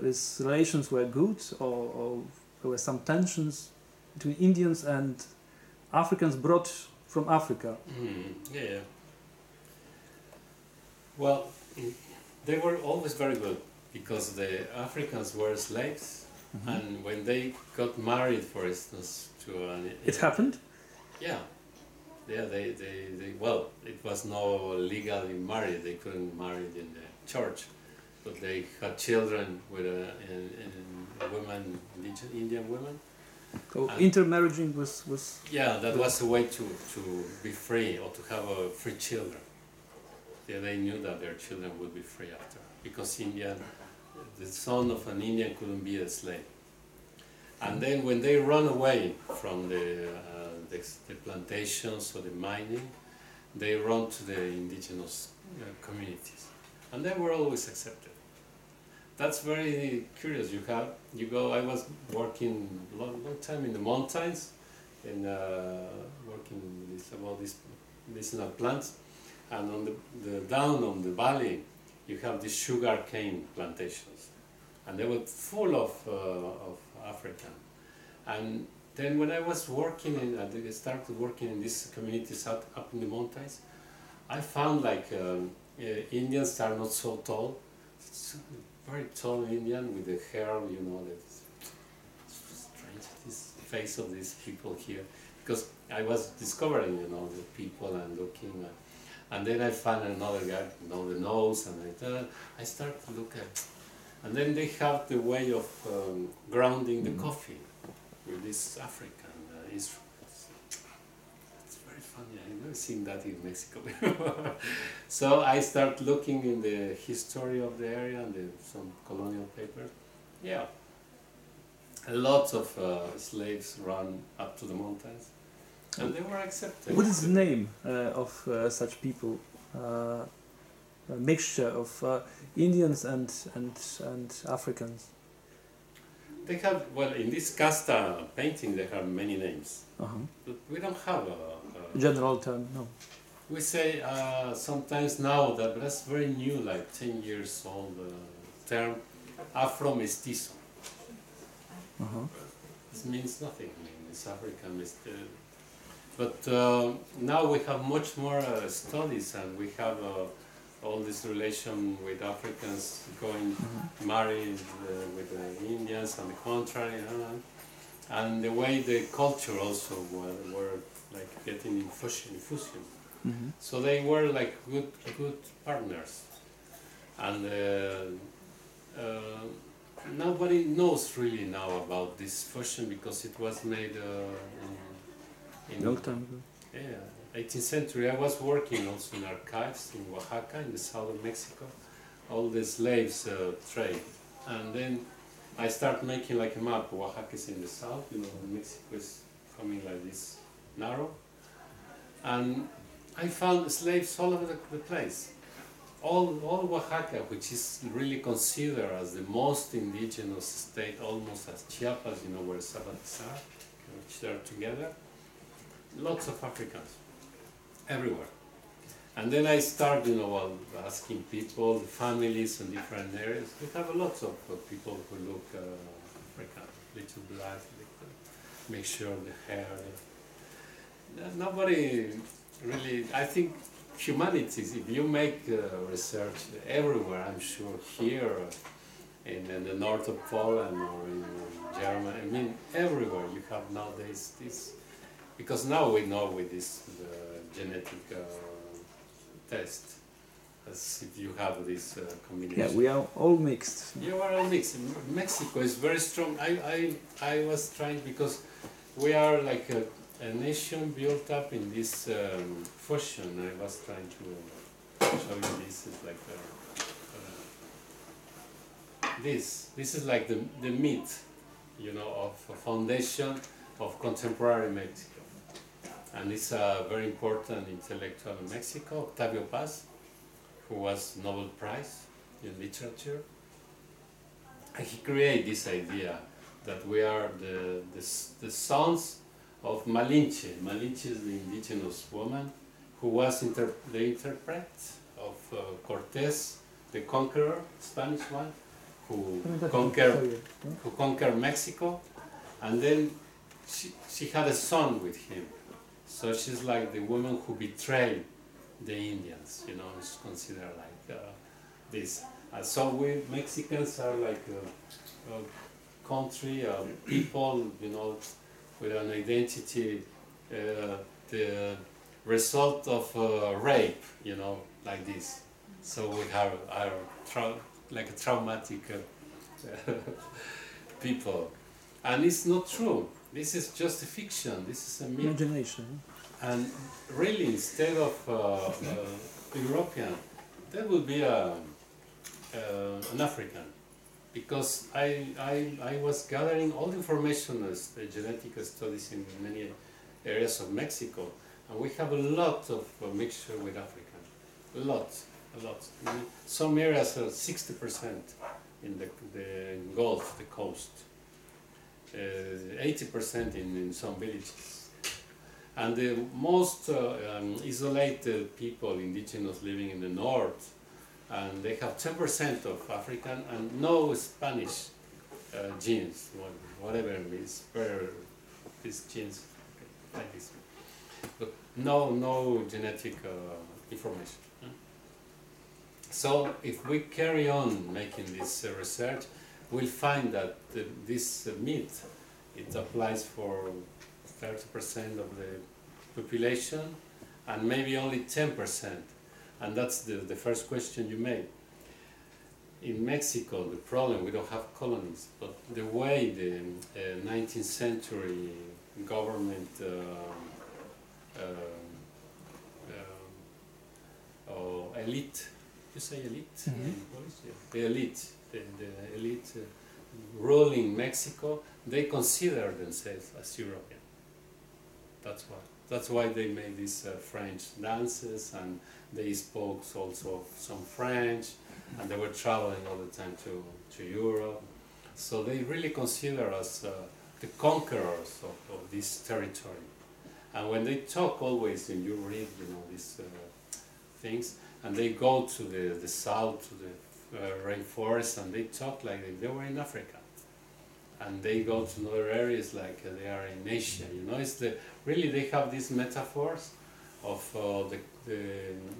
these relations were good, or there were some tensions between Indians and Africans brought from Africa. Yeah. Well, they were always very good because the Africans were slaves, and when they got married, for instance, to an... It happened? Yeah. Yeah, they well, it was no legally married, they couldn't marry in the church, but they had children with a woman, Indian women. So intermarrying was... Yeah, that was a way to be free, or to have free children. Yeah, they knew that their children would be free after, because the son of an Indian couldn't be a slave. And then when they run away from the plantations or the mining, they run to the indigenous communities, and they were always accepted. That's very curious. You go. I was working long time in the mountains, and working with these medicinal plants, and on the down on the valley, you have these sugar cane plantations, and they were full of African. And then when I was working I started working in these communities up in the mountains, I found like Indians are not so tall. It's very tall Indian with the hair, you know, that's strange, this face of these people here. Because I was discovering, you know, the people and looking, and then I found another guy, you know, the nose, and I started to look at, and then they have the way of grounding the coffee with this African instruments. It's very funny. I've never seen that in Mexico before. So I start looking in the history of the area and some colonial papers. Yeah, a lot of slaves run up to the mountains, and they were accepted. What is the name of such people? A mixture of Indians and Africans. They have, well, in this casta painting, they have many names. But we don't have a general term, no. We say sometimes now that that's very new, like 10 years old term, Afro-mestizo. This means nothing. I mean, it's African. But now we have much more studies, and we have all this relation with Africans going married with the Indians and the contrary, and the way the culture also were like getting in fusion. So they were like good partners, and nobody knows really now about this fusion because it was made in long time ago. Yeah, 18th century. I was working also in archives in Oaxaca, in the south of Mexico, all the slaves trade. And then I start making like a map. Oaxaca is in the south, you know, Mexico is coming like this narrow. And I found slaves all over the place. All Oaxaca, which is really considered as the most indigenous state, almost as Chiapas, you know, where Sabatis are, which they are together. Lots of Africans, everywhere. And then I start, you know, asking people, families in different areas. We have a lot of people who look African, little black, make sure the hair. Nobody really, I think humanities, if you make research everywhere, I'm sure here in the north of Poland or in Germany, I mean everywhere you have nowadays this. Because now we know with this genetic test, as if you have this combination. Yeah, we are all mixed. You are all mixed. Mexico is very strong. I was trying because we are like a nation built up in this fusion. I was trying to show you this is like this. This is like the meat, you know, of a foundation of contemporary Mexico. And it's a very important intellectual in Mexico, Octavio Paz, who was Nobel Prize in literature. And he created this idea that we are the sons of Malinche. Malinche is the indigenous woman who was the interpret of Cortés, the conqueror, Spanish one, who conquered Mexico, and then she had a son with him. So she's like the woman who betrayed the Indians, you know, it's considered like this. So we Mexicans are like a country, people, you know, with an identity, the result of rape, you know, like this. So we have our like a traumatic people, and it's not true. This is just a fiction. This is a myth. Imagination. And really, instead of European, that would be an African, because I was gathering all the information as the genetic studies in many areas of Mexico, and we have a lot of mixture with African, a lot. In some areas are 60% in the Gulf, the coast, 80% in some villages. And the most isolated people, indigenous living in the north, and they have 10% of African and no Spanish genes, whatever it means, these genes, like this. But no genetic information. So if we carry on making this research, we'll find that this myth, it applies for 30% of the population and maybe only 10%. And that's the first question you made. In Mexico, the problem, we don't have colonies, but the way the 19th century government elite, you say elite? Mm-hmm. In Polish? Yeah. The elite ruling Mexico, they consider themselves as European. That's why they made these French dances, and they spoke also some French, and they were traveling all the time to Europe. So they really consider us the conquerors of this territory. And when they talk always, and you read, you know, these things, and they go to the south, to the rainforest, and they talk like they were in Africa. And they go to other areas like they are in Asia, you know. It's really they have these metaphors of the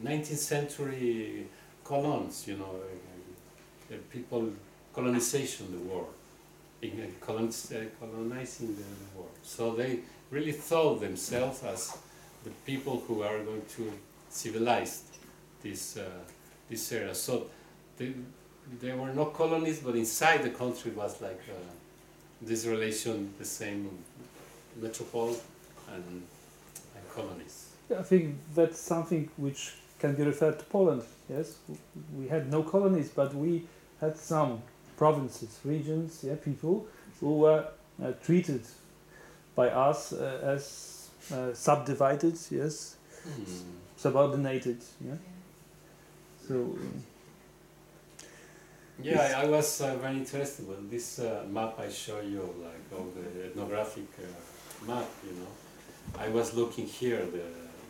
19th century colons, you know, the people colonization the world, colonizing the world. So they really thought themselves as the people who are going to civilize this area. So there were no colonies, but inside the country was like this relation, the same metropole and colonies. I think that's something which can be referred to Poland. Yes, we had no colonies, but we had some provinces, regions, people who were treated by us as subdivided, yes, subordinated. Yeah. So. Yeah, I was very interested in this map I show you, like all the ethnographic map, you know. I was looking here,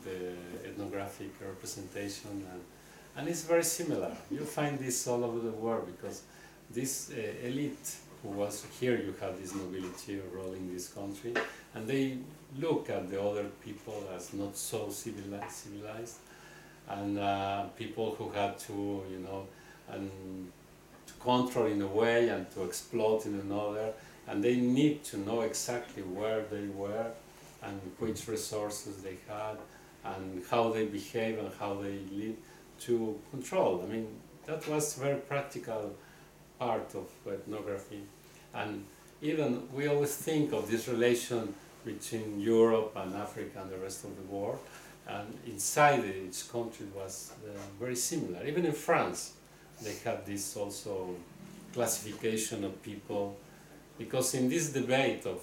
the ethnographic representation, and it's very similar. You find this all over the world, because this elite who was here, you have this nobility ruling this country, and they look at the other people as not so civilized, and people who had to, you know, and control in a way and to exploit in another, and they need to know exactly where they were and which resources they had and how they behave and how they live to control. I mean, that was very practical part of ethnography. And even we always think of this relation between Europe and Africa and the rest of the world, and inside each country was very similar. Even in France, they had this also classification of people, because in this debate of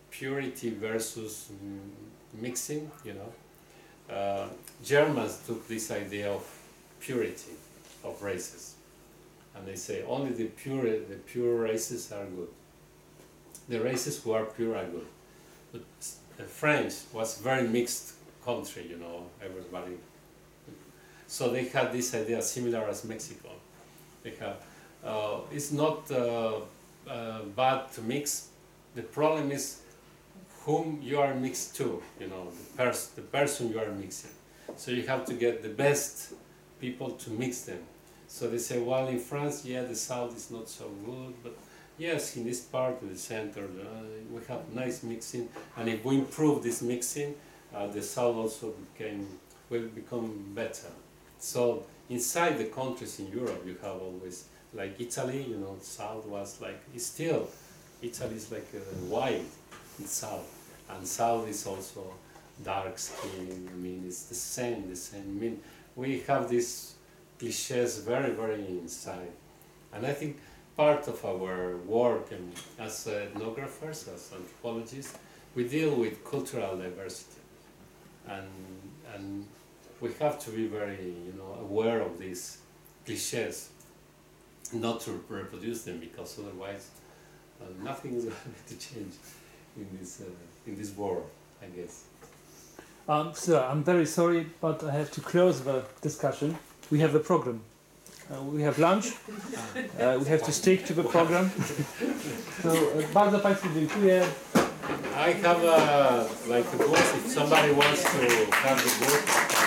purity versus mixing, you know, Germans took this idea of purity of races, and they say only the pure races are good. The races who are pure are good. But French was very mixed country, you know, everybody. So they had this idea similar as Mexico. They have it's not bad to mix. The problem is whom you are mixed to, you know, the person you are mixing. So you have to get the best people to mix them. So they say, well, in France, yeah, the south is not so good, but yes, in this part of the center, we have nice mixing, and if we improve this mixing, the south also will become better. So inside the countries in Europe, you have always, like Italy, you know, south was like, it's still, Italy is like white in south, and south is also dark skin. I mean, it's the same. I mean, we have these cliches very, very inside, and I think part of our work as ethnographers, as anthropologists, we deal with cultural diversity, and we have to be very, you know, aware of these cliches, not to reproduce them, because otherwise nothing is going to change in this world, I guess. So I'm very sorry, but I have to close the discussion. We have a program. We have lunch. We have to stick to the program. So bardzo Państwu dziękuję. I have like a book. If somebody wants to have the book.